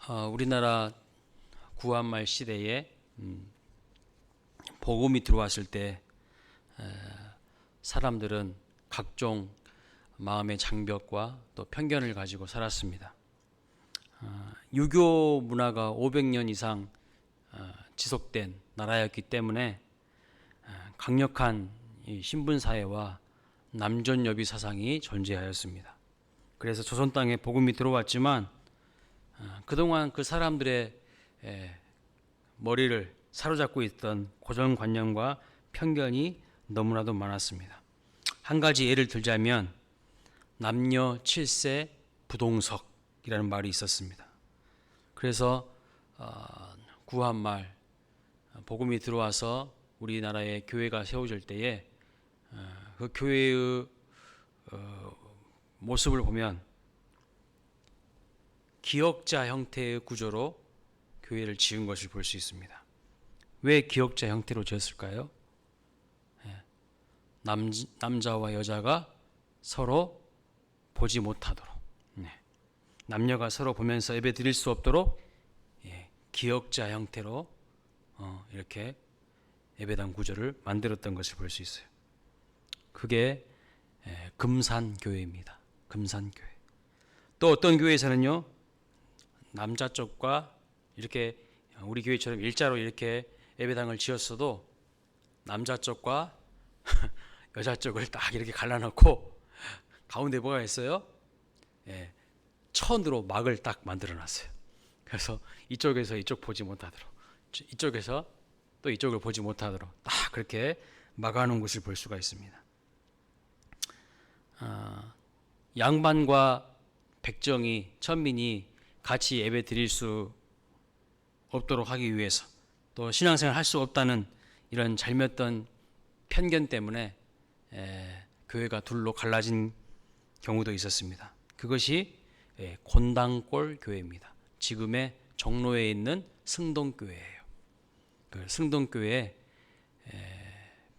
우리나라 구한말 시대에 복음이 들어왔을 때 사람들은 각종 마음의 장벽과 또 편견을 가지고 살았습니다. 유교 문화가 500년 이상 지속된 나라였기 때문에 강력한 신분 사회와 남존여비 사상이 존재하였습니다. 그래서 조선 땅에 복음이 들어왔지만 그동안 그 사람들의 머리를 사로잡고 있던 고정관념과 편견이 너무나도 많았습니다. 한 가지 예를 들자면 남녀 7세 부동석이라는 말이 있었습니다. 그래서 구한말 복음이 들어와서 우리나라에 교회가 세워질 때에 그 교회의 모습을 보면 기역자 형태의 구조로 교회를 지은 것을 볼 수 있습니다. 왜 기역자 형태로 지었을까요? 남자와 여자가 서로 보지 못하도록, 남녀가 서로 보면서 예배 드릴 수 없도록 기역자 형태로 이렇게 예배당 구조를 만들었던 것을 볼 수 있어요. 그게 금산교회입니다. 금산교회. 또 어떤 교회에서는요, 남자 쪽과 이렇게 우리 교회처럼 일자로 이렇게 예배당을 지었어도 남자 쪽과 여자 쪽을 딱 이렇게 갈라놓고 가운데 뭐가 있어요? 천으로 막을 딱 만들어놨어요. 그래서 이쪽에서 이쪽 보지 못하도록, 이쪽에서 또 이쪽을 보지 못하도록 딱 그렇게 막아놓은 것을 볼 수가 있습니다. 양반과 백정이, 천민이 같이 예배 드릴 수 없도록 하기 위해서, 또 신앙생활 할 수 없다는 이런 잘못된 편견 때문에 교회가 둘로 갈라진 경우도 있었습니다. 그것이 곤당골 교회입니다. 지금의 종로에 있는 승동교회예요. 그 승동교회에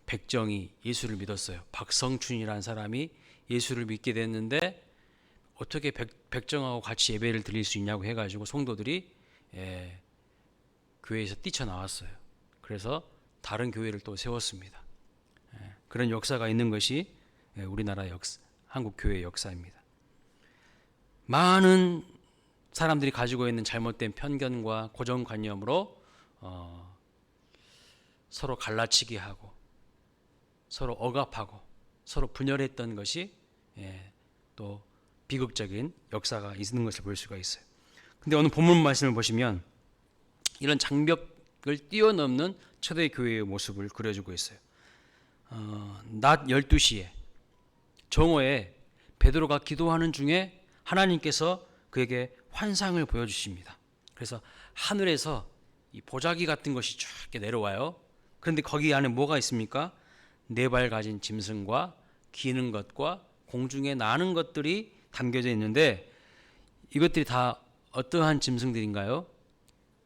백정이 예수를 믿었어요. 박성춘이라는 사람이 예수를 믿게 됐는데 어떻게 백정하고 같이 예배를 드릴 수 있냐고 해가지고 성도들이 교회에서 뛰쳐나왔어요. 그래서 다른 교회를 또 세웠습니다. 그런 역사가 있는 것이 우리나라 한국 교회의 역사입니다. 많은 사람들이 가지고 있는 잘못된 편견과 고정관념으로 서로 갈라치기 하고 서로 억압하고 서로 분열했던 것이 또 비극적인 역사가 있는 것을 볼 수가 있어요. 근데 오늘 본문 말씀을 보시면 이런 장벽을 뛰어넘는 초대교회의 모습을 그려주고 있어요. 낮 12시에 정오에 베드로가 기도하는 중에 하나님께서 그에게 환상을 보여주십니다. 그래서 하늘에서 이 보자기 같은 것이 쫙 내려와요. 그런데 거기 안에 뭐가 있습니까? 4발 가진 짐승과 기는 것과 공중에 나는 것들이 담겨져 있는데 이것들이 다 어떠한 짐승들인가요?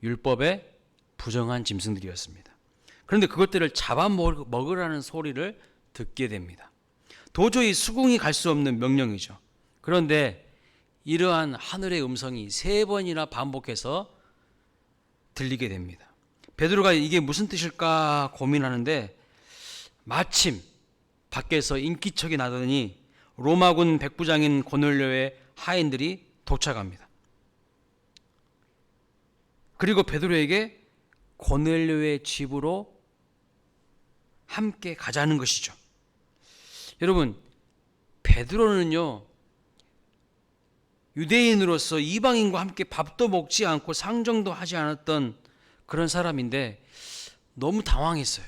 율법에 부정한 짐승들이었습니다. 그런데 그것들을 잡아먹으라는 소리를 듣게 됩니다. 도저히 수긍이 갈 수 없는 명령이죠. 그런데 이러한 하늘의 음성이 3번이나 반복해서 들리게 됩니다. 베드로가 이게 무슨 뜻일까 고민하는데 마침 밖에서 인기척이 나더니 로마군 백부장인 고넬료의 하인들이 도착합니다. 그리고 베드로에게 고넬료의 집으로 함께 가자는 것이죠. 여러분, 베드로는요, 유대인으로서 이방인과 함께 밥도 먹지 않고 상정도 하지 않았던 그런 사람인데 너무 당황했어요.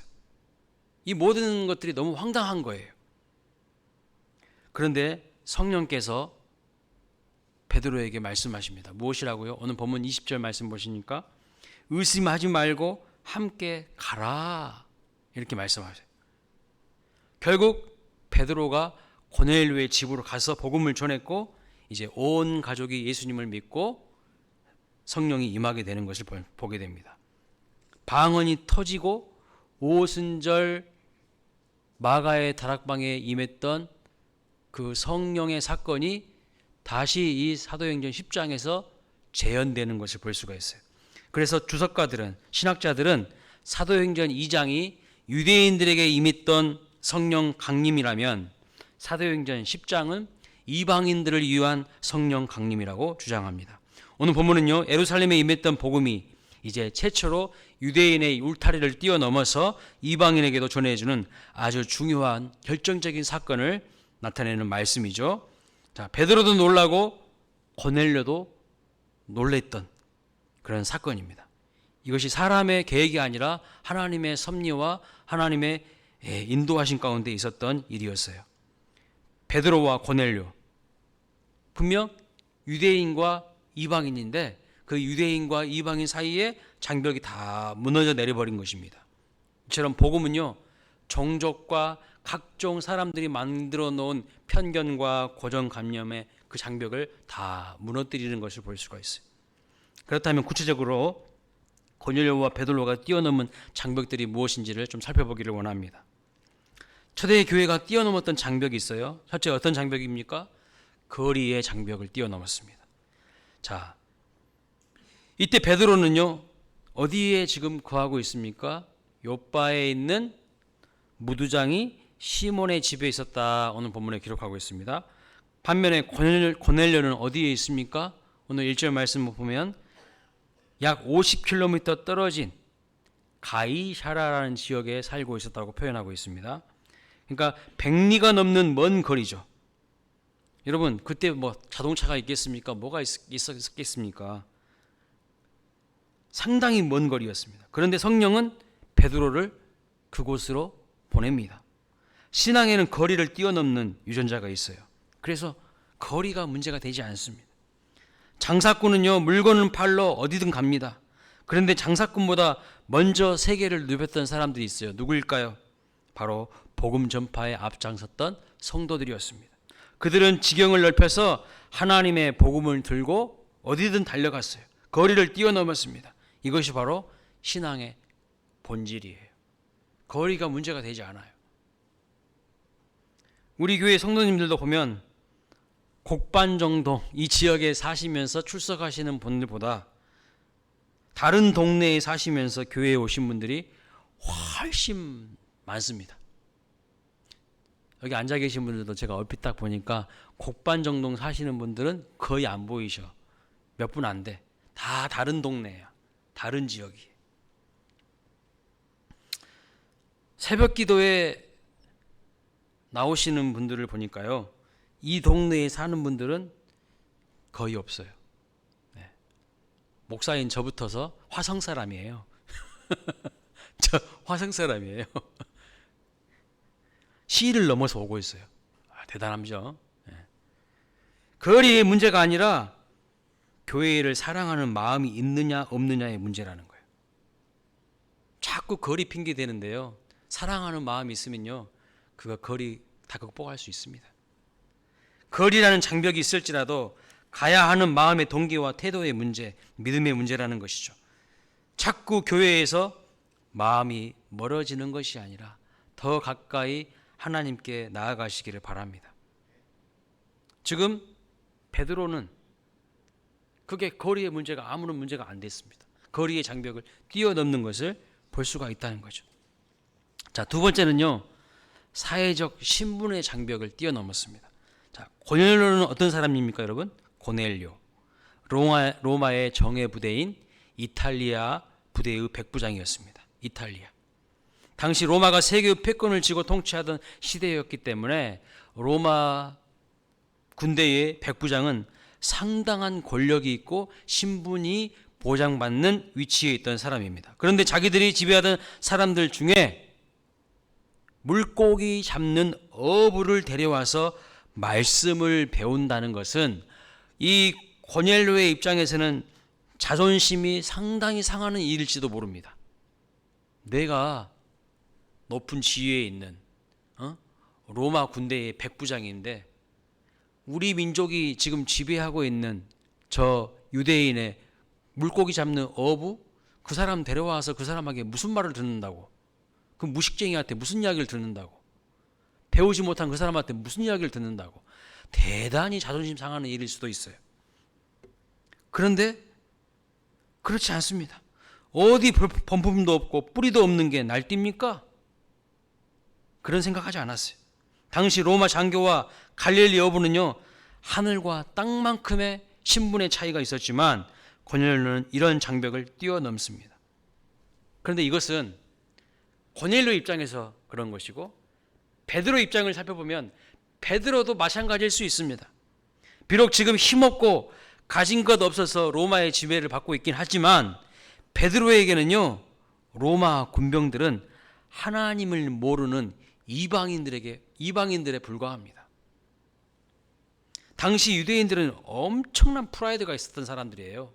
이 모든 것들이 너무 황당한 거예요. 그런데 성령께서 베드로에게 말씀하십니다. 무엇이라고요? 오늘 본문 20절 말씀 보시니까 의심하지 말고 함께 가라 이렇게 말씀하세요. 결국 베드로가 고넬료의 집으로 가서 복음을 전했고 이제 온 가족이 예수님을 믿고 성령이 임하게 되는 것을 보게 됩니다. 방언이 터지고 오순절 마가의 다락방에 임했던 그 성령의 사건이 다시 이 사도행전 10장에서 재현되는 것을 볼 수가 있어요. 그래서 주석가들은, 신학자들은 사도행전 2장이 유대인들에게 임했던 성령 강림이라면 사도행전 10장은 이방인들을 위한 성령 강림이라고 주장합니다. 오늘 본문은요, 예루살렘에 임했던 복음이 이제 최초로 유대인의 울타리를 뛰어넘어서 이방인에게도 전해주는 아주 중요한 결정적인 사건을 나타내는 말씀이죠. 자, 베드로도 놀라고 고넬료도 놀랬던 그런 사건입니다. 이것이 사람의 계획이 아니라 하나님의 섭리와 하나님의 인도하신 가운데 있었던 일이었어요. 베드로와 고넬료, 분명 유대인과 이방인인데 그 유대인과 이방인 사이에 장벽이 다 무너져 내려버린 것입니다. 이처럼 복음은요, 종족과 각종 사람들이 만들어 놓은 편견과 고정관념의 그 장벽을 다 무너뜨리는 것을 볼 수가 있어요. 그렇다면 구체적으로 고넬료와 베드로가 뛰어넘은 장벽들이 무엇인지를 좀 살펴보기를 원합니다. 초대의 교회가 뛰어넘었던 장벽이 있어요. 첫째, 어떤 장벽입니까? 거리의 장벽을 뛰어넘었습니다. 자, 이때 베드로는요, 어디에 지금 거하고 있습니까? 요바에 있는 무두장이 시몬의 집에 있었다. 오늘 본문에 기록하고 있습니다. 반면에 고넬료는 어디에 있습니까? 오늘 1절 말씀을 보면 약 50km 떨어진 가이샤라라는 지역에 살고 있었다고 표현하고 있습니다. 그러니까 100리가 넘는 먼 거리죠. 여러분, 그때 뭐 자동차가 있겠습니까? 뭐가 있었겠습니까? 상당히 먼 거리였습니다. 그런데 성령은 베드로를 그곳으로 보냅니다. 신앙에는 거리를 뛰어넘는 유전자가 있어요. 그래서 거리가 문제가 되지 않습니다. 장사꾼은요, 물건은 팔러 어디든 갑니다. 그런데 장사꾼보다 먼저 세계를 누볐던 사람들이 있어요. 누구일까요? 바로 복음 전파에 앞장섰던 성도들이었습니다. 그들은 지경을 넓혀서 하나님의 복음을 들고 어디든 달려갔어요. 거리를 뛰어넘었습니다. 이것이 바로 신앙의 본질이에요. 거리가 문제가 되지 않아요. 우리 교회 성도님들도 보면 곡반정동 이 지역에 사시면서 출석하시는 분들보다 다른 동네에 사시면서 교회에 오신 분들이 훨씬 많습니다. 여기 앉아 계신 분들도 제가 얼핏 딱 보니까 곡반정동 사시는 분들은 거의 안 보이셔. 몇 분 안 돼. 다 다른 동네야. 다른 지역이. 새벽 기도에 나오시는 분들을 보니까요, 이 동네에 사는 분들은 거의 없어요. 네. 목사인 저부터서 화성 사람이에요. 저 화성 사람이에요. 시를 넘어서 오고 있어요. 대단하죠. 네. 거리의 문제가 아니라 교회를 사랑하는 마음이 있느냐 없느냐의 문제라는 거예요. 자꾸 거리 핑계 대는데요, 사랑하는 마음이 있으면요, 그거 거리 다 극복할 수 있습니다. 거리라는 장벽이 있을지라도 가야 하는 마음의 동기와 태도의 문제, 믿음의 문제라는 것이죠. 자꾸 교회에서 마음이 멀어지는 것이 아니라 더 가까이 하나님께 나아가시기를 바랍니다. 지금 베드로는 그게 거리의 문제가 아무런 문제가 안 됐습니다. 거리의 장벽을 뛰어넘는 것을 볼 수가 있다는 거죠. 자, 두 번째는요, 사회적 신분의 장벽을 뛰어넘었습니다. 자, 고넬료는 어떤 사람입니까, 여러분? 고넬료, 로마의 정예 부대인 이탈리아 부대의 백부장이었습니다. 이탈리아. 당시 로마가 세계 패권을 쥐고 통치하던 시대였기 때문에 로마 군대의 백부장은 상당한 권력이 있고 신분이 보장받는 위치에 있던 사람입니다. 그런데 자기들이 지배하던 사람들 중에 물고기 잡는 어부를 데려와서 말씀을 배운다는 것은 이 고넬료의 입장에서는 자존심이 상당히 상하는 일일지도 모릅니다. 내가 높은 지위에 있는 로마 군대의 백부장인데 우리 민족이 지금 지배하고 있는 저 유대인의 물고기 잡는 어부, 그 사람 데려와서 그 사람에게 무슨 말을 듣는다고, 그 무식쟁이한테 무슨 이야기를 듣는다고, 배우지 못한 그 사람한테 무슨 이야기를 듣는다고, 대단히 자존심 상하는 일일 수도 있어요. 그런데 그렇지 않습니다. 어디 범품도 없고 뿌리도 없는 게 날뛰입니까? 그런 생각하지 않았어요. 당시 로마 장교와 갈릴리 어부는요, 하늘과 땅만큼의 신분의 차이가 있었지만 고넬료는 이런 장벽을 뛰어넘습니다. 그런데 이것은 고넬료 입장에서 그런 것이고, 베드로 입장을 살펴보면 베드로도 마찬가지일 수 있습니다. 비록 지금 힘없고 가진 것 없어서 로마의 지배를 받고 있긴 하지만 베드로에게는요, 로마 군병들은 하나님을 모르는 이방인들에 불과합니다. 당시 유대인들은 엄청난 프라이드가 있었던 사람들이에요.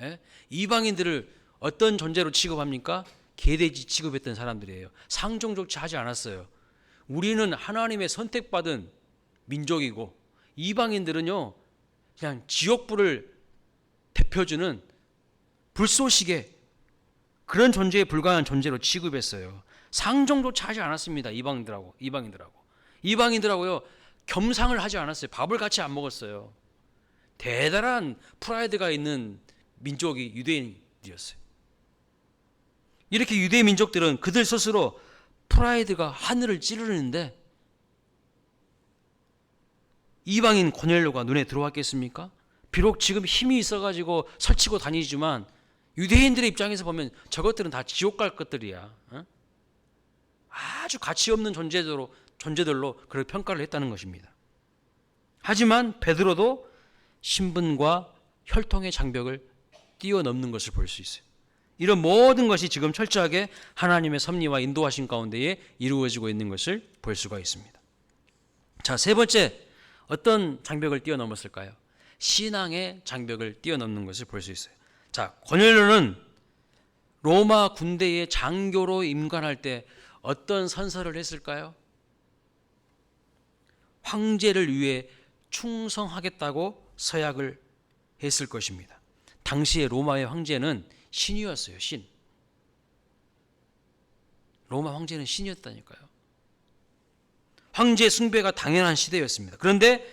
예? 이방인들을 어떤 존재로 취급합니까? 개돼지 취급했던 사람들이에요. 상종조차 하지 않았어요. 우리는 하나님의 선택받은 민족이고 이방인들은요, 그냥 지옥불을 대표주는 불쏘시개, 그런 존재에 불과한 존재로 취급했어요. 상종조차 하지 않았습니다. 이방인들하고요 겸상을 하지 않았어요. 밥을 같이 안 먹었어요. 대단한 프라이드가 있는 민족이 유대인이었어요. 이렇게 유대 민족들은 그들 스스로 프라이드가 하늘을 찌르는데 이방인 고넬료가 눈에 들어왔겠습니까? 비록 지금 힘이 있어가지고 설치고 다니지만 유대인들의 입장에서 보면 저것들은 다 지옥 갈 것들이야. 아주 가치 없는 존재들로 그를 평가를 했다는 것입니다. 하지만 베드로도 신분과 혈통의 장벽을 뛰어넘는 것을 볼 수 있어요. 이런 모든 것이 지금 철저하게 하나님의 섭리와 인도하심 가운데에 이루어지고 있는 것을 볼 수가 있습니다. 자, 세 번째, 어떤 장벽을 뛰어넘었을까요? 신앙의 장벽을 뛰어넘는 것을 볼 수 있어요. 자, 고넬료는 로마 군대의 장교로 임관할 때 어떤 선서를 했을까요? 황제를 위해 충성하겠다고 서약을 했을 것입니다. 당시의 로마의 황제는 신이었어요. 신. 로마 황제는 신이었다니까요. 황제 숭배가 당연한 시대였습니다. 그런데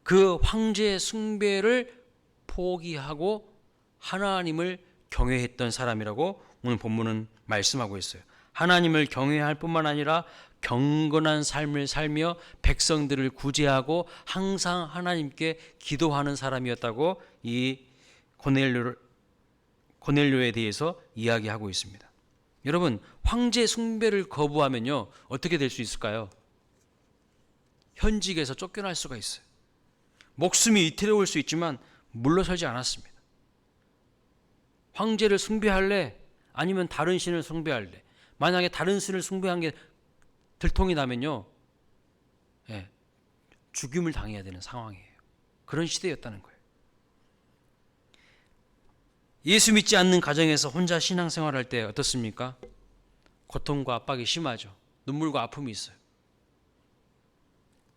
그 황제 숭배를 포기하고 하나님을 경외했던 사람이라고 오늘 본문은 말씀하고 있어요. 하나님을 경외할 뿐만 아니라 경건한 삶을 살며 백성들을 구제하고 항상 하나님께 기도하는 사람이었다고 이 고넬료에 대해서 이야기하고 있습니다. 여러분, 황제 숭배를 거부하면요 어떻게 될 수 있을까요? 현직에서 쫓겨날 수가 있어요. 목숨이 위태로울 수 있지만 물러서지 않았습니다. 황제를 숭배할래? 아니면 다른 신을 숭배할래? 만약에 다른 신을 숭배한 게 들통이 나면요, 죽임을 당해야 되는 상황이에요. 그런 시대였다는 거예요. 예수 믿지 않는 가정에서 혼자 신앙생활할 때 어떻습니까? 고통과 압박이 심하죠. 눈물과 아픔이 있어요.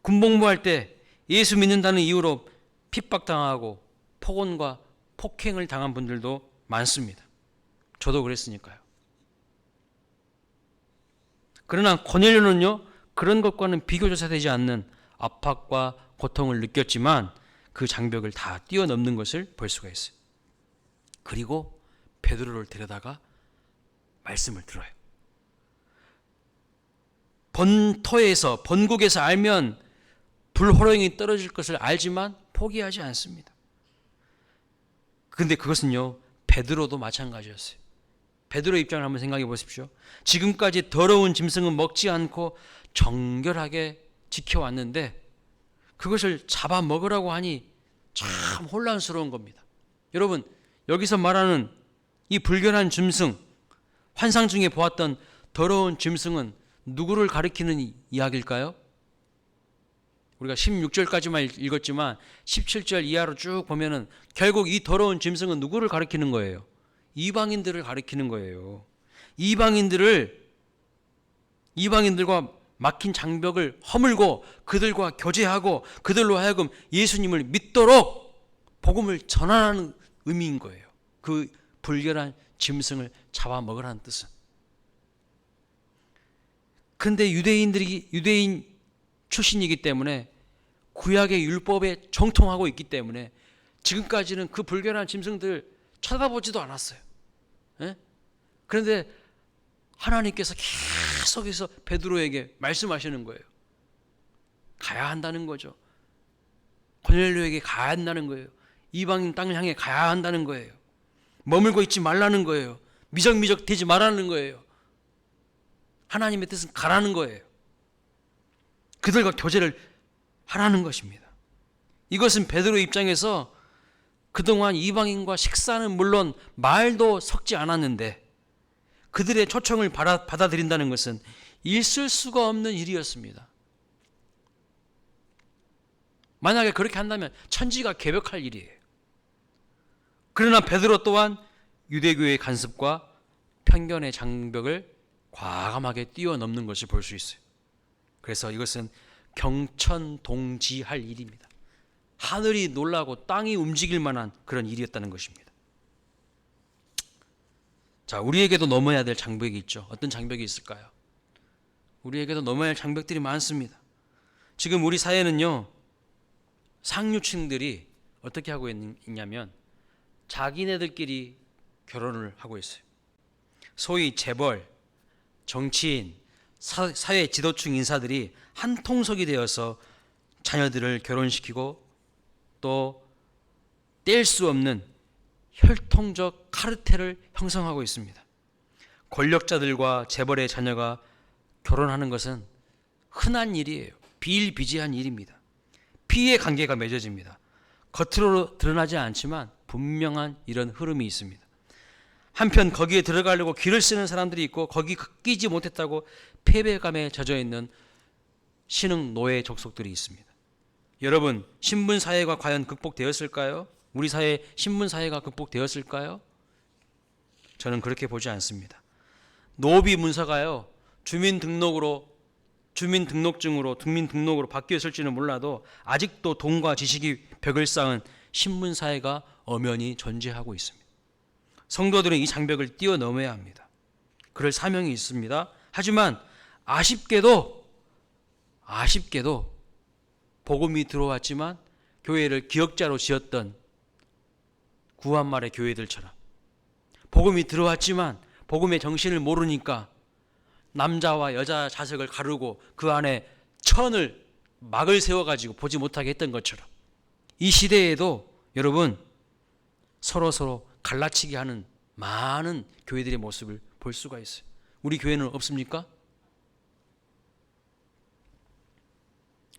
군복무할 때 예수 믿는다는 이유로 핍박당하고 폭언과 폭행을 당한 분들도 많습니다. 저도 그랬으니까요. 그러나 고넬료는요, 그런 것과는 비교조차되지 않는 압박과 고통을 느꼈지만 그 장벽을 다 뛰어넘는 것을 볼 수가 있어요. 그리고 베드로를 데려다가 말씀을 들어요. 본국에서 알면 불호령이 떨어질 것을 알지만 포기하지 않습니다. 그런데 그것은요, 베드로도 마찬가지였어요. 베드로 입장을 한번 생각해 보십시오. 지금까지 더러운 짐승은 먹지 않고 정결하게 지켜왔는데 그것을 잡아먹으라고 하니 참 혼란스러운 겁니다. 여러분, 여기서 말하는 이 불결한 짐승, 환상 중에 보았던 더러운 짐승은 누구를 가리키는 이야기일까요? 우리가 16절까지만 읽었지만 17절 이하로 쭉 보면은 결국 이 더러운 짐승은 누구를 가리키는 거예요? 이방인들을 가리키는 거예요. 이방인들과 막힌 장벽을 허물고 그들과 교제하고 그들로 하여금 예수님을 믿도록 복음을 전하는 의미인 거예요. 그 불결한 짐승을 잡아먹으라는 뜻은. 그런데 유대인 출신이기 때문에 구약의 율법에 정통하고 있기 때문에 지금까지는 그 불결한 짐승들 쳐다보지도 않았어요. 예? 그런데 하나님께서 계속해서 베드로에게 말씀하시는 거예요. 가야 한다는 거죠. 고넬료에게 가야 한다는 거예요. 이방인 땅을 향해 가야 한다는 거예요. 머물고 있지 말라는 거예요. 미적미적 되지 말라는 거예요. 하나님의 뜻은 가라는 거예요. 그들과 교제를 하라는 것입니다. 이것은 베드로 입장에서 그동안 이방인과 식사는 물론 말도 섞지 않았는데 그들의 초청을 받아들인다는 것은 있을 수가 없는 일이었습니다. 만약에 그렇게 한다면 천지가 개벽할 일이에요. 그러나 베드로 또한 유대교의 간섭과 편견의 장벽을 과감하게 뛰어넘는 것을 볼 수 있어요. 그래서 이것은 경천동지할 일입니다. 하늘이 놀라고 땅이 움직일 만한 그런 일이었다는 것입니다. 자, 우리에게도 넘어야 될 장벽이 있죠. 어떤 장벽이 있을까요? 우리에게도 넘어야 할 장벽들이 많습니다. 지금 우리 사회는요, 상류층들이 어떻게 하고 있냐면 자기네들끼리 결혼을 하고 있어요. 소위 재벌, 정치인, 사회 지도층 인사들이 한 통속이 되어서 자녀들을 결혼시키고 또 뗄 수 없는 혈통적 카르텔을 형성하고 있습니다. 권력자들과 재벌의 자녀가 결혼하는 것은 흔한 일이에요. 비일비재한 일입니다. 피해 관계가 맺어집니다. 겉으로 드러나지 않지만 분명한 이런 흐름이 있습니다. 한편 거기에 들어가려고 길을 쓰는 사람들이 있고 거기 끼지 못했다고 패배감에 젖어있는 신흥 노예 족속들이 있습니다. 여러분, 신분사회가 과연 극복되었을까요? 우리 사회 신분사회가 극복되었을까요? 저는 그렇게 보지 않습니다. 노비 문서가요, 주민등록으로 바뀌었을지는 몰라도 아직도 돈과 지식이 벽을 쌓은 신분사회가 엄연히 존재하고 있습니다. 성도들은 이 장벽을 뛰어넘어야 합니다. 그럴 사명이 있습니다. 하지만 아쉽게도 복음이 들어왔지만 교회를 기역자로 지었던 구한말의 교회들처럼 복음이 들어왔지만 복음의 정신을 모르니까 남자와 여자 자석을 가르고 그 안에 천을 막을 세워가지고 보지 못하게 했던 것처럼 이 시대에도 여러분 서로 갈라치기 하는 많은 교회들의 모습을 볼 수가 있어요. 우리 교회는 없습니까?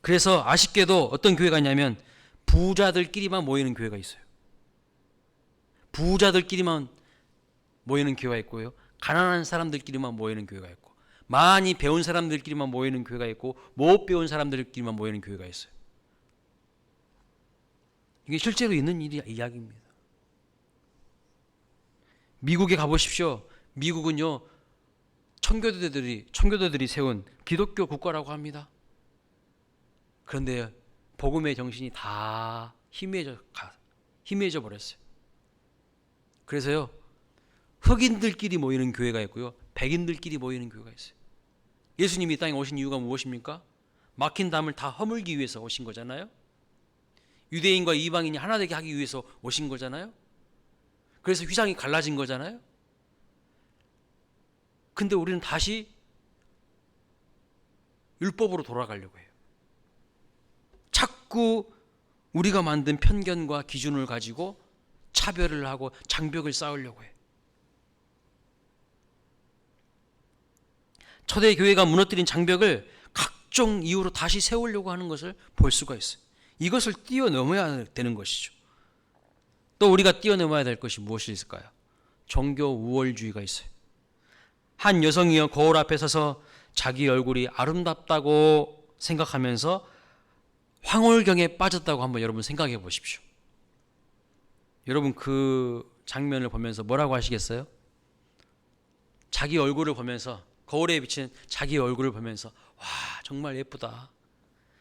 그래서 아쉽게도 어떤 교회가 있냐면 부자들끼리만 모이는 교회가 있어요. 부자들끼리만 모이는 교회가 있고요. 가난한 사람들끼리만 모이는 교회가 있고 많이 배운 사람들끼리만 모이는 교회가 있고 못 배운 사람들끼리만 모이는 교회가 있어요. 이게 실제로 있는 이야기입니다. 미국에 가보십시오. 미국은요, 청교도들이 세운 기독교 국가라고 합니다. 그런데 복음의 정신이 다 희미해져 버렸어요. 그래서요, 흑인들끼리 모이는 교회가 있고요, 백인들끼리 모이는 교회가 있어요. 예수님이 이 땅에 오신 이유가 무엇입니까? 막힌 담을 다 허물기 위해서 오신 거잖아요. 유대인과 이방인이 하나 되게 하기 위해서 오신 거잖아요. 그래서 휘장이 갈라진 거잖아요. 근데 우리는 다시 율법으로 돌아가려고 해요. 자꾸 우리가 만든 편견과 기준을 가지고 차별을 하고 장벽을 쌓으려고 해요. 초대 교회가 무너뜨린 장벽을 각종 이유로 다시 세우려고 하는 것을 볼 수가 있어요. 이것을 뛰어넘어야 되는 것이죠. 또 우리가 뛰어넘어야 될 것이 무엇이 있을까요? 종교 우월주의가 있어요. 한 여성이요, 거울 앞에 서서 자기 얼굴이 아름답다고 생각하면서 황홀경에 빠졌다고 한번 여러분 생각해 보십시오. 여러분 그 장면을 보면서 뭐라고 하시겠어요? 자기 얼굴을 보면서, 거울에 비친 자기 얼굴을 보면서 와, 정말 예쁘다.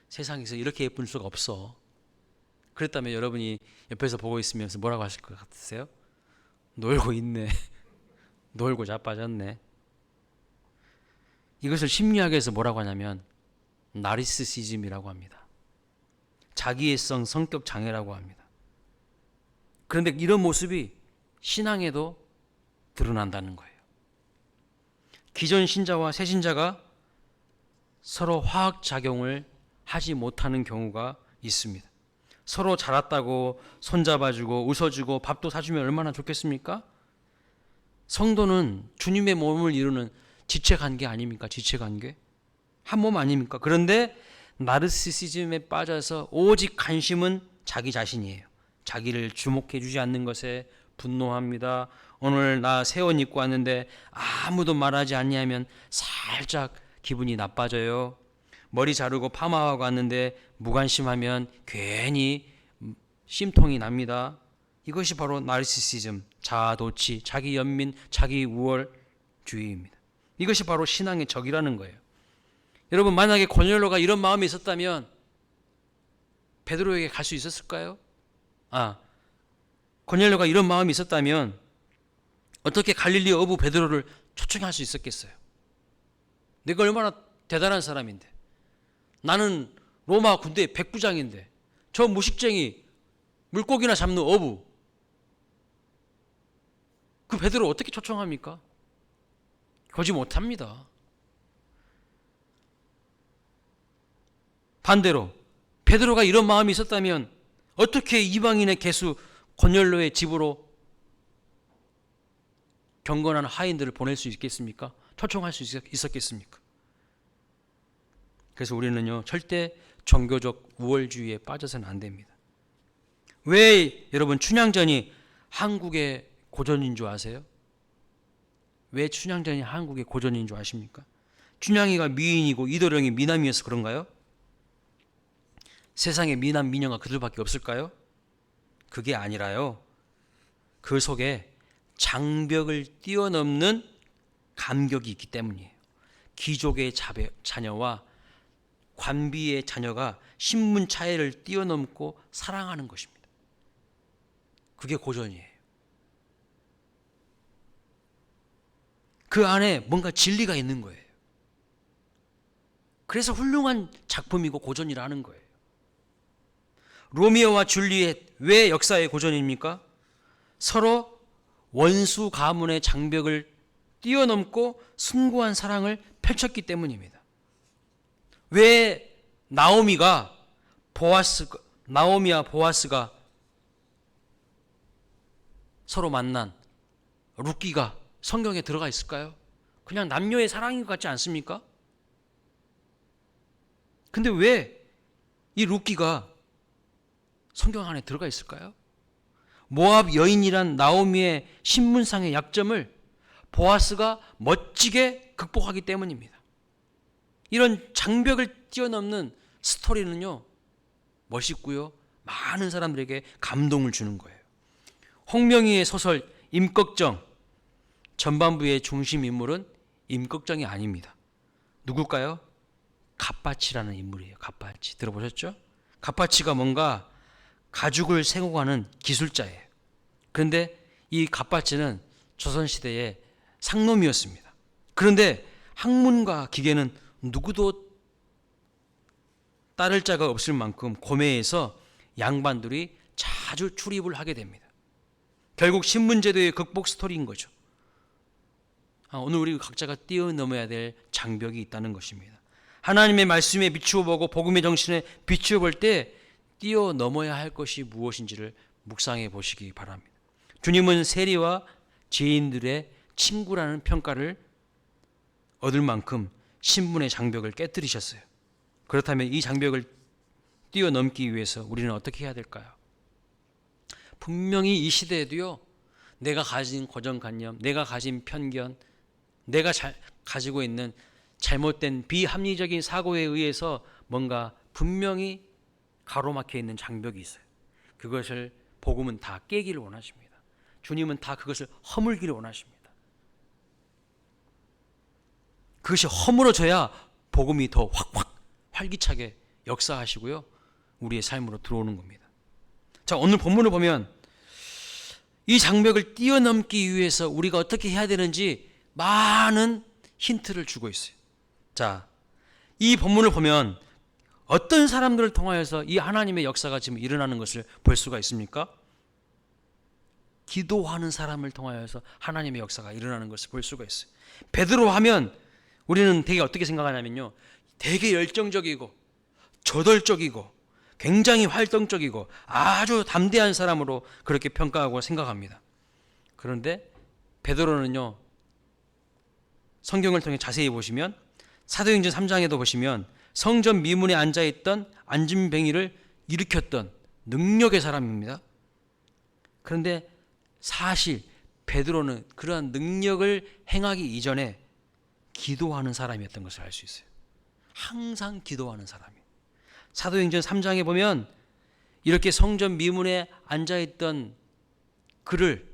세상에서 이렇게 예쁜 수가 없어. 그랬다면 여러분이 옆에서 보고 있으면서 뭐라고 하실 것 같으세요? 놀고 있네. 놀고 자빠졌네. 이것을 심리학에서 뭐라고 하냐면 나르시시즘이라고 합니다. 자기애성 성격 장애라고 합니다. 그런데 이런 모습이 신앙에도 드러난다는 거예요. 기존 신자와 새 신자가 서로 화학작용을 하지 못하는 경우가 있습니다. 서로 잘났다고 손잡아주고 웃어주고 밥도 사주면 얼마나 좋겠습니까? 성도는 주님의 몸을 이루는 지체관계 아닙니까? 지체관계? 한 몸 아닙니까? 그런데 나르시시즘에 빠져서 오직 관심은 자기 자신이에요. 자기를 주목해 주지 않는 것에 분노합니다. 오늘 나 새 옷 입고 왔는데 아무도 말하지 않냐면 살짝 기분이 나빠져요. 머리 자르고 파마하고 왔는데 무관심하면 괜히 심통이 납니다. 이것이 바로 나르시시즘, 자아도취, 자기 연민, 자기 우월주의입니다. 이것이 바로 신앙의 적이라는 거예요. 여러분, 만약에 고넬료가 이런 마음이 있었다면 베드로에게 갈 수 있었을까요? 고넬료가 이런 마음이 있었다면 어떻게 갈릴리 어부 베드로를 초청할 수 있었겠어요? 내가 얼마나 대단한 사람인데, 나는 로마 군대 백부장인데 저 무식쟁이 물고기나 잡는 어부, 그 베드로 어떻게 초청합니까? 거지 못합니다. 반대로 베드로가 이런 마음이 있었다면 어떻게 이방인의 개수 고넬료의 집으로 경건한 하인들을 보낼 수 있겠습니까? 초청할 수 있었겠습니까? 그래서 우리는요, 절대 종교적 우월주의에 빠져서는 안 됩니다. 왜 여러분 춘향전이 한국의 고전인 줄 아세요? 왜 춘향전이 한국의 고전인 줄 아십니까? 춘향이가 미인이고 이도령이 미남이어서 그런가요? 세상에 미남 미녀가 그들밖에 없을까요? 그게 아니라요, 그 속에 장벽을 뛰어넘는 감격이 있기 때문이에요. 귀족의 자녀와 관비의 자녀가 신분 차이를 뛰어넘고 사랑하는 것입니다. 그게 고전이에요. 그 안에 뭔가 진리가 있는 거예요. 그래서 훌륭한 작품이고 고전이라는 거예요. 로미오와 줄리엣, 왜 역사의 고전입니까? 서로 원수 가문의 장벽을 뛰어넘고 숭고한 사랑을 펼쳤기 때문입니다. 왜 나오미와 보아스가 서로 만난 룻기가 성경에 들어가 있을까요? 그냥 남녀의 사랑인 것 같지 않습니까? 근데 왜 이 룻기가 성경 안에 들어가 있을까요? 모압 여인이란 나오미의 신문상의 약점을 보아스가 멋지게 극복하기 때문입니다. 이런 장벽을 뛰어넘는 스토리는요, 멋있고요, 많은 사람들에게 감동을 주는 거예요. 홍명희의 소설 임꺽정, 전반부의 중심 인물은 임꺽정이 아닙니다. 누굴까요? 갓바치라는 인물이에요. 갓바치 들어보셨죠? 갓바치가 뭔가 가죽을 생호하는 기술자예요. 그런데 이 갓바치는 조선시대의 상놈이었습니다. 그런데 학문과 기계는 누구도 따를 자가 없을 만큼 고매에서 양반들이 자주 출입을 하게 됩니다. 결국 신문제도의 극복 스토리인 거죠. 오늘 우리 각자가 뛰어넘어야 될 장벽이 있다는 것입니다. 하나님의 말씀에 비추어 보고 복음의 정신에 비추어 볼 때 뛰어넘어야 할 것이 무엇인지를 묵상해 보시기 바랍니다. 주님은 세리와 죄인들의 친구라는 평가를 얻을 만큼 신분의 장벽을 깨뜨리셨어요. 그렇다면 이 장벽을 뛰어넘기 위해서 우리는 어떻게 해야 될까요? 분명히 이 시대에도요, 내가 가진 고정관념, 내가 가진 편견, 내가 가지고 있는 잘못된 비합리적인 사고에 의해서 뭔가 분명히 가로막혀 있는 장벽이 있어요. 그것을 복음은 다 깨기를 원하십니다. 주님은 다 그것을 허물기를 원하십니다. 그것이 허물어져야 복음이 더 확확 활기차게 역사하시고요, 우리의 삶으로 들어오는 겁니다. 자, 오늘 본문을 보면 이 장벽을 뛰어넘기 위해서 우리가 어떻게 해야 되는지 많은 힌트를 주고 있어요. 자, 이 본문을 보면 어떤 사람들을 통하여서 이 하나님의 역사가 지금 일어나는 것을 볼 수가 있습니까? 기도하는 사람을 통하여서 하나님의 역사가 일어나는 것을 볼 수가 있어요. 베드로 하면 우리는 되게 어떻게 생각하냐면요, 되게 열정적이고 저돌적이고 굉장히 활동적이고 아주 담대한 사람으로 그렇게 평가하고 생각합니다. 그런데 베드로는요, 성경을 통해 자세히 보시면 사도행전 3장에도 보시면 성전 미문에 앉아있던 안진뱅이를 일으켰던 능력의 사람입니다. 그런데 사실 베드로는 그러한 능력을 행하기 이전에 기도하는 사람이었던 것을 알 수 있어요. 항상 기도하는 사람이에요. 사도행전 3장에 보면 이렇게 성전 미문에 앉아있던 그를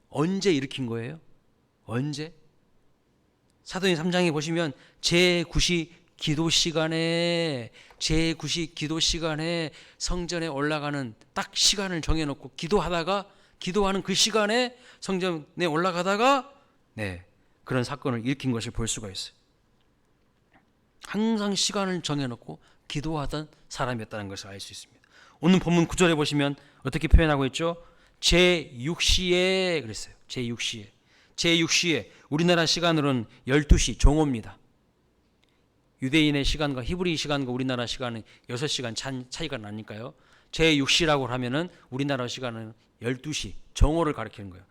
언제 일으킨 거예요? 언제? 사도행전 3장에 보시면 제9시 기도 시간에 성전에 올라가는 딱 시간을 정해놓고 기도하는 그 시간에 성전에 올라가다가 그런 사건을 일으킨 것을 볼 수가 있어요. 항상 시간을 정해놓고 기도하던 사람이었다는 것을 알 수 있습니다. 오늘 본문 9절에 보시면 어떻게 표현하고 있죠? 제6시에 그랬어요. 제6시에 우리나라 시간으로는 12시 종호입니다. 유대인의 시간과 히브리 시간과 우리나라 시간은 6시간 차이가 나니까요. 제6시라고 하면은 우리나라 시간은 12시 정오를 가리키는 거예요.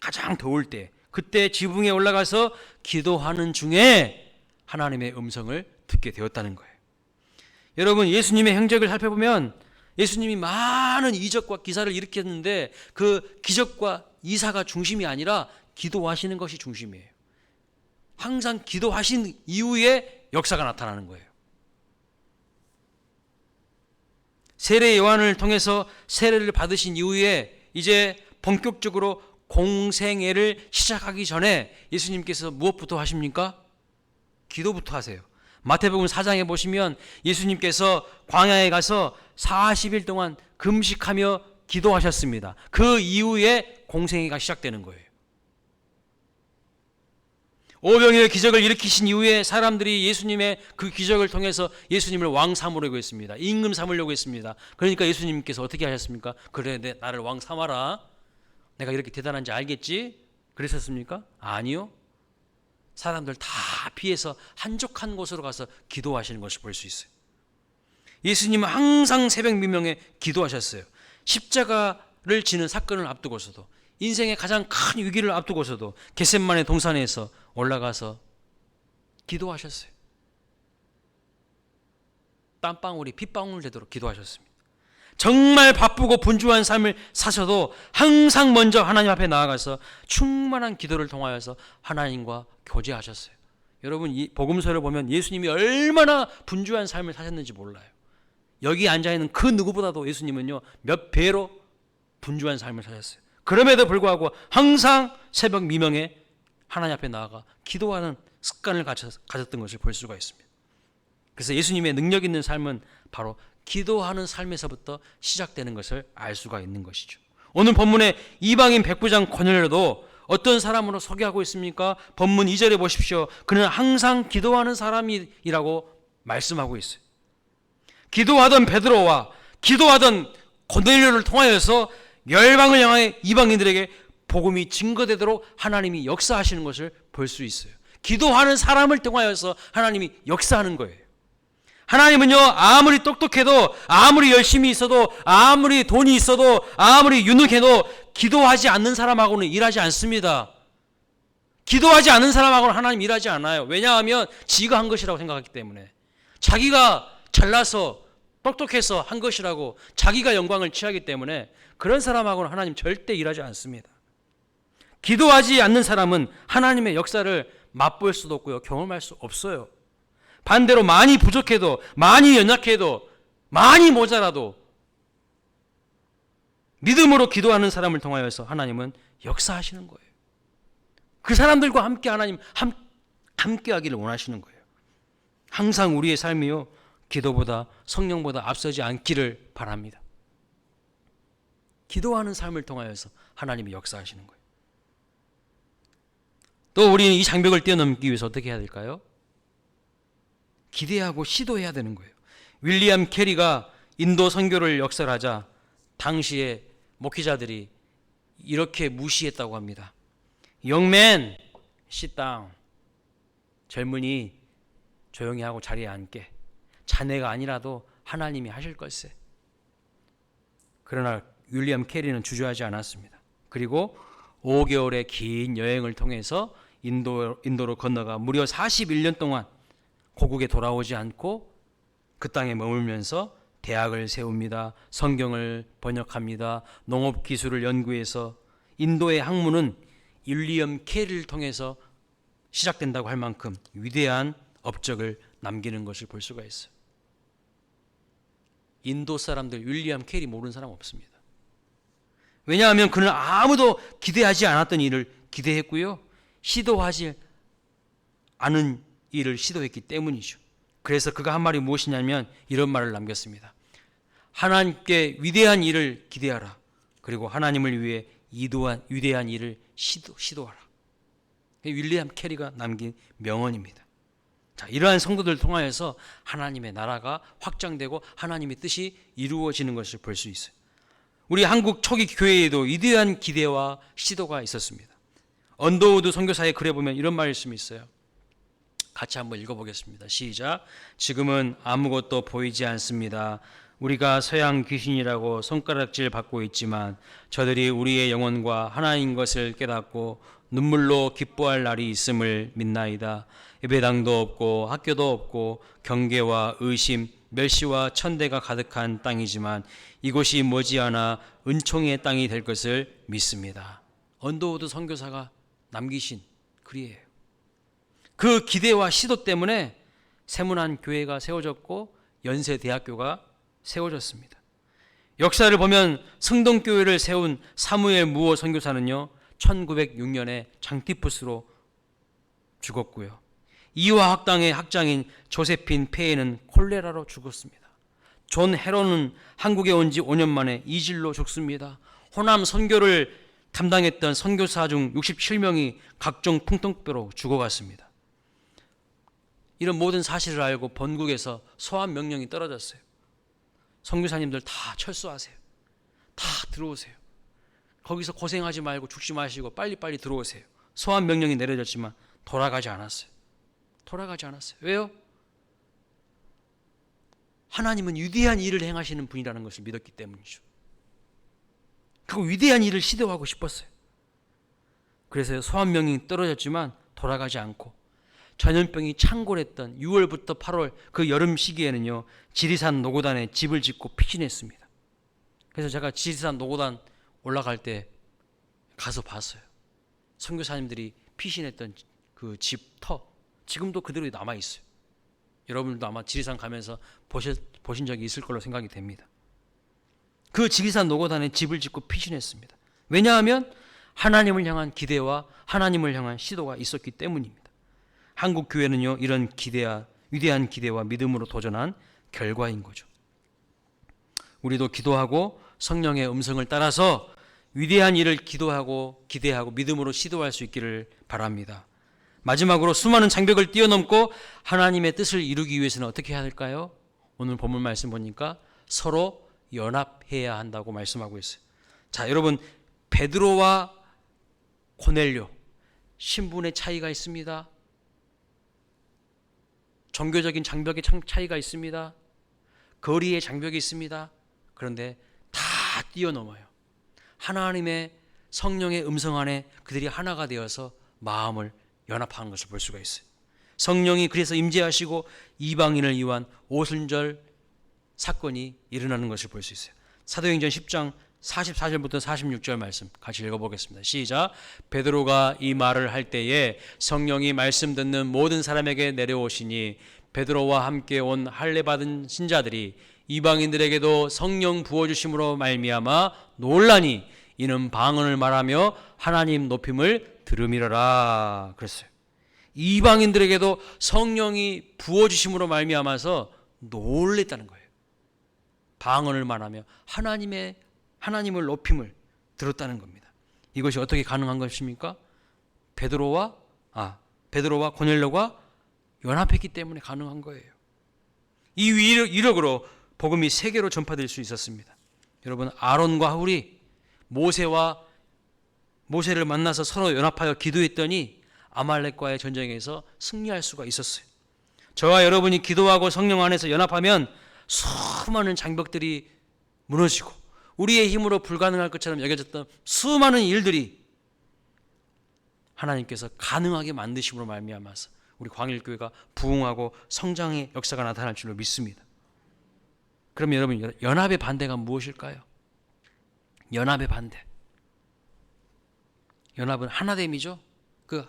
가장 더울 때, 그때 지붕에 올라가서 기도하는 중에 하나님의 음성을 듣게 되었다는 거예요. 여러분, 예수님의 행적을 살펴보면 예수님이 많은 이적과 기사를 일으켰는데 그 기적과 이사가 중심이 아니라 기도하시는 것이 중심이에요. 항상 기도하신 이후에 역사가 나타나는 거예요. 세례 요한을 통해서 세례를 받으신 이후에 이제 본격적으로 공생애를 시작하기 전에 예수님께서 무엇부터 하십니까? 기도부터 하세요. 마태복음 4장에 보시면 예수님께서 광야에 가서 40일 동안 금식하며 기도하셨습니다. 그 이후에 공생애가 시작되는 거예요. 오병이어의 기적을 일으키신 이후에 사람들이 예수님의 그 기적을 통해서 예수님을 왕 삼으려고 했습니다. 임금 삼으려고 했습니다. 그러니까 예수님께서 어떻게 하셨습니까? 그래, 나를 왕 삼아라. 내가 이렇게 대단한지 알겠지? 그랬었습니까? 아니요. 사람들 다 피해서 한적한 곳으로 가서 기도하시는 것을 볼 수 있어요. 예수님은 항상 새벽 미명에 기도하셨어요. 십자가를 지는 사건을 앞두고서도, 인생의 가장 큰 위기를 앞두고서도 겟세마네 동산에서 올라가서 기도하셨어요. 땀방울이 핏방울 되도록 기도하셨습니다. 정말 바쁘고 분주한 삶을 사셔도 항상 먼저 하나님 앞에 나아가서 충만한 기도를 통하여서 하나님과 교제하셨어요. 여러분, 이 복음서를 보면 예수님이 얼마나 분주한 삶을 사셨는지 몰라요. 여기 앉아있는 그 누구보다도 예수님은요, 몇 배로 분주한 삶을 사셨어요. 그럼에도 불구하고 항상 새벽 미명에 하나님 앞에 나아가 기도하는 습관을 가졌던 것을 볼 수가 있습니다. 그래서 예수님의 능력 있는 삶은 바로 기도하는 삶에서부터 시작되는 것을 알 수가 있는 것이죠. 오늘 본문의 이방인 백부장 고넬료도 어떤 사람으로 소개하고 있습니까? 본문 2절에 보십시오. 그는 항상 기도하는 사람이라고 말씀하고 있어요. 기도하던 베드로와 기도하던 고넬료를 통하여서 열방을 향해 이방인들에게 복음이 증거되도록 하나님이 역사하시는 것을 볼 수 있어요. 기도하는 사람을 통하여서 하나님이 역사하는 거예요. 하나님은요, 아무리 똑똑해도, 아무리 열심히 있어도, 아무리 돈이 있어도, 아무리 유능해도 기도하지 않는 사람하고는 일하지 않습니다. 기도하지 않는 사람하고는 하나님 일하지 않아요. 왜냐하면 지가 한 것이라고 생각하기 때문에. 자기가 잘나서 똑똑해서 한 것이라고 자기가 영광을 취하기 때문에 그런 사람하고는 하나님 절대 일하지 않습니다. 기도하지 않는 사람은 하나님의 역사를 맛볼 수도 없고요, 경험할 수 없어요. 반대로 많이 부족해도, 많이 연약해도, 많이 모자라도 믿음으로 기도하는 사람을 통하여서 하나님은 역사하시는 거예요. 그 사람들과 함께 하나님 함께 하기를 원하시는 거예요. 항상 우리의 삶이요, 기도보다 성령보다 앞서지 않기를 바랍니다. 기도하는 삶을 통하여서 하나님이 역사하시는 거예요. 또 우리는 이 장벽을 뛰어넘기 위해서 어떻게 해야 될까요? 기대하고 시도해야 되는 거예요. 윌리엄 캐리가 인도 선교를 역설하자 당시에 목회자들이 이렇게 무시했다고 합니다. 영맨, sit-down. 젊은이 조용히 하고 자리에 앉게. 자네가 아니라도 하나님이 하실 걸세. 그러나 윌리엄 캐리는 주저하지 않았습니다. 그리고 5개월의 긴 여행을 통해서 인도로 건너가 무려 41년 동안 고국에 돌아오지 않고 그 땅에 머물면서 대학을 세웁니다. 성경을 번역합니다. 농업기술을 연구해서 인도의 학문은 윌리엄 캐리를 통해서 시작된다고 할 만큼 위대한 업적을 남기는 것을 볼 수가 있어요. 인도 사람들 윌리엄 캐리 모르는 사람 없습니다. 왜냐하면 그는 아무도 기대하지 않았던 일을 기대했고요. 시도하지 않은 일을 시도했기 때문이죠. 그래서 그가 한 말이 무엇이냐면 이런 말을 남겼습니다. 하나님께 위대한 일을 기대하라. 그리고 하나님을 위해 위대한 일을 시도하라. 윌리엄 캐리가 남긴 명언입니다. 자, 이러한 성도들을 통하여서 하나님의 나라가 확장되고 하나님의 뜻이 이루어지는 것을 볼 수 있어요. 우리 한국 초기 교회에도 위대한 기대와 시도가 있었습니다. 언더우드 선교사의 글에 보면 이런 말씀이 있어요. 같이 한번 읽어보겠습니다. 시작. 지금은 아무것도 보이지 않습니다. 우리가 서양 귀신이라고 손가락질 받고 있지만 저들이 우리의 영혼과 하나인 것을 깨닫고 눈물로 기뻐할 날이 있음을 믿나이다. 예배당도 없고 학교도 없고 경계와 의심, 멸시와 천대가 가득한 땅이지만 이곳이 머지않아 은총의 땅이 될 것을 믿습니다. 언더우드 선교사가 남기신 글이에요. 그 기대와 시도 때문에 세문안 교회가 세워졌고 연세대학교가 세워졌습니다. 역사를 보면 성동교회를 세운 사무엘 무어 선교사는요 1906년에 장티푸스로 죽었고요. 이화 학당의 학장인 조세핀 페이는 콜레라로 죽었습니다. 존 헤런은 한국에 온 지 5년 만에 이질로 죽습니다. 호남 선교를 담당했던 선교사 중 67명이 각종 풍통병으로 죽어갔습니다. 이런 모든 사실을 알고 본국에서 소환 명령이 떨어졌어요. 선교사님들 다 철수하세요. 다 들어오세요. 거기서 고생하지 말고 죽지 마시고 빨리빨리 들어오세요. 소환 명령이 내려졌지만 돌아가지 않았어요. 왜요? 하나님은 위대한 일을 행하시는 분이라는 것을 믿었기 때문이죠. 그 위대한 일을 시도하고 싶었어요. 그래서 소환 명령이 떨어졌지만 돌아가지 않고 전염병이 창궐했던 6월부터 8월 그 여름 시기에는요 지리산 노고단에 집을 짓고 피신했습니다. 그래서 제가 지리산 노고단 올라갈 때 가서 봤어요. 선교사님들이 피신했던 그 집 터 지금도 그대로 남아 있어요. 여러분들도 아마 지리산 가면서 보신 적이 있을 걸로 생각이 됩니다. 그 지리산 노고단에 집을 짓고 피신했습니다. 왜냐하면 하나님을 향한 기대와 하나님을 향한 시도가 있었기 때문입니다. 한국 교회는요 이런 위대한 기대와 믿음으로 도전한 결과인 거죠. 우리도 기도하고 성령의 음성을 따라서 위대한 일을 기도하고 기대하고 믿음으로 시도할 수 있기를 바랍니다. 마지막으로 수많은 장벽을 뛰어넘고 하나님의 뜻을 이루기 위해서는 어떻게 해야 할까요? 오늘 본문 말씀 보니까 서로 연합해야 한다고 말씀하고 있어요. 자, 여러분 베드로와 고넬료 신분의 차이가 있습니다. 종교적인 장벽의 차이가 있습니다. 거리의 장벽이 있습니다. 그런데 다 뛰어넘어요. 하나님의 성령의 음성 안에 그들이 하나가 되어서 마음을 연합하는 것을 볼 수가 있어요. 성령이 그래서 임재하시고 이방인을 위한 오순절 사건이 일어나는 것을 볼 수 있어요. 사도행전 10장 44절부터 46절 말씀 같이 읽어보겠습니다. 시작. 베드로가 이 말을 할 때에 성령이 말씀 듣는 모든 사람에게 내려오시니 베드로와 함께 온 할례 받은 신자들이 이방인들에게도 성령 부어주심으로 말미암아 놀라니 이는 방언을 말하며 하나님 높임을 들음이러라 그랬어요. 이방인들에게도 성령이 부어주심으로 말미암아서 놀랬다는 거예요. 방언을 말하며 하나님을 높임을 들었다는 겁니다. 이것이 어떻게 가능한 것입니까? 베드로와 고넬료가 연합했기 때문에 가능한 거예요. 이 이력으로 복음이 세계로 전파될 수 있었습니다. 여러분 아론과 훌이 모세와 모세를 만나서 서로 연합하여 기도했더니 아말렉과의 전쟁에서 승리할 수가 있었어요. 저와 여러분이 기도하고 성령 안에서 연합하면 수많은 장벽들이 무너지고 우리의 힘으로 불가능할 것처럼 여겨졌던 수많은 일들이 하나님께서 가능하게 만드심으로 말미암아서 우리 광일교회가 부흥하고 성장의 역사가 나타날 줄로 믿습니다. 그럼 여러분, 연합의 반대가 무엇일까요? 연합의 반대. 연합은 하나됨이죠. 그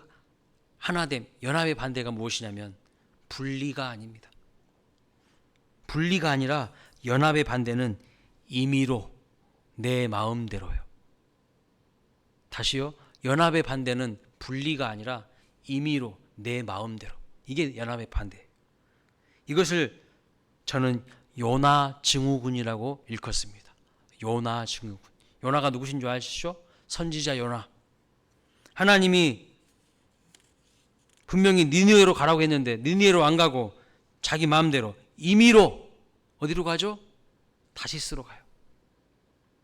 하나됨, 연합의 반대가 무엇이냐면 분리가 아닙니다. 분리가 아니라 연합의 반대는 임의로 내 마음대로요. 다시요. 연합의 반대는 분리가 아니라 임의로 내 마음대로. 이게 연합의 반대예요. 이것을 저는 요나 증후군이라고 일컫습니다. 요나 증후군. 요나가 누구신 줄 아시죠? 선지자 요나. 하나님이 분명히 니느웨로 가라고 했는데 니느웨로 안 가고 자기 마음대로 임의로 어디로 가죠? 다시스로 가요.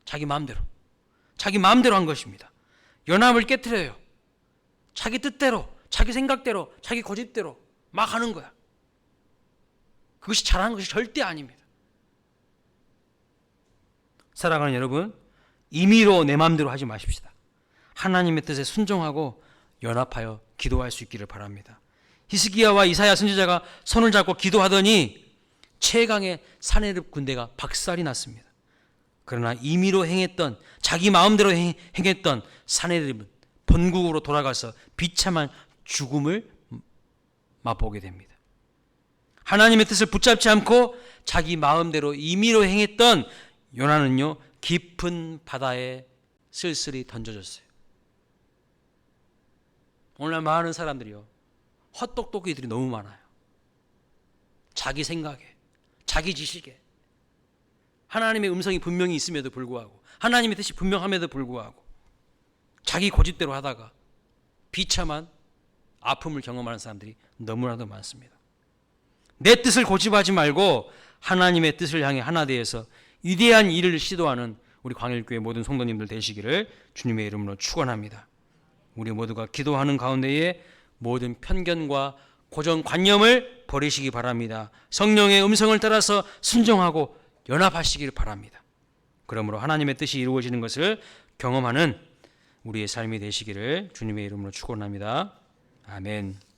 자기 마음대로 한 것입니다. 연합을 깨트려요. 자기 뜻대로, 자기 생각대로, 자기 고집대로 막 하는 거야. 그것이 잘하는 것이 절대 아닙니다. 사랑하는 여러분, 임의로 내 마음대로 하지 마십시다. 하나님의 뜻에 순종하고 연합하여 기도할 수 있기를 바랍니다. 히스기야와 이사야 선지자가 손을 잡고 기도하더니 최강의 사내립 군대가 박살이 났습니다. 그러나 임의로 행했던, 자기 마음대로 행했던 사내립은 본국으로 돌아가서 비참한 죽음을 맛보게 됩니다. 하나님의 뜻을 붙잡지 않고 자기 마음대로 임의로 행했던 요나는요, 깊은 바다에 쓸쓸히 던져졌어요. 오늘날 많은 사람들이요, 헛똑똑이들이 너무 많아요. 자기 생각에, 자기 지식에, 하나님의 음성이 분명히 있음에도 불구하고, 하나님의 뜻이 분명함에도 불구하고 자기 고집대로 하다가 비참한 아픔을 경험하는 사람들이 너무나도 많습니다. 내 뜻을 고집하지 말고 하나님의 뜻을 향해 하나 되어서 위대한 일을 시도하는 우리 광일교회 모든 성도님들 되시기를 주님의 이름으로 축원합니다. 우리 모두가 기도하는 가운데에 모든 편견과 고정관념을 버리시기 바랍니다. 성령의 음성을 따라서 순종하고 연합하시기를 바랍니다. 그러므로 하나님의 뜻이 이루어지는 것을 경험하는 우리의 삶이 되시기를 주님의 이름으로 축원합니다. 아멘.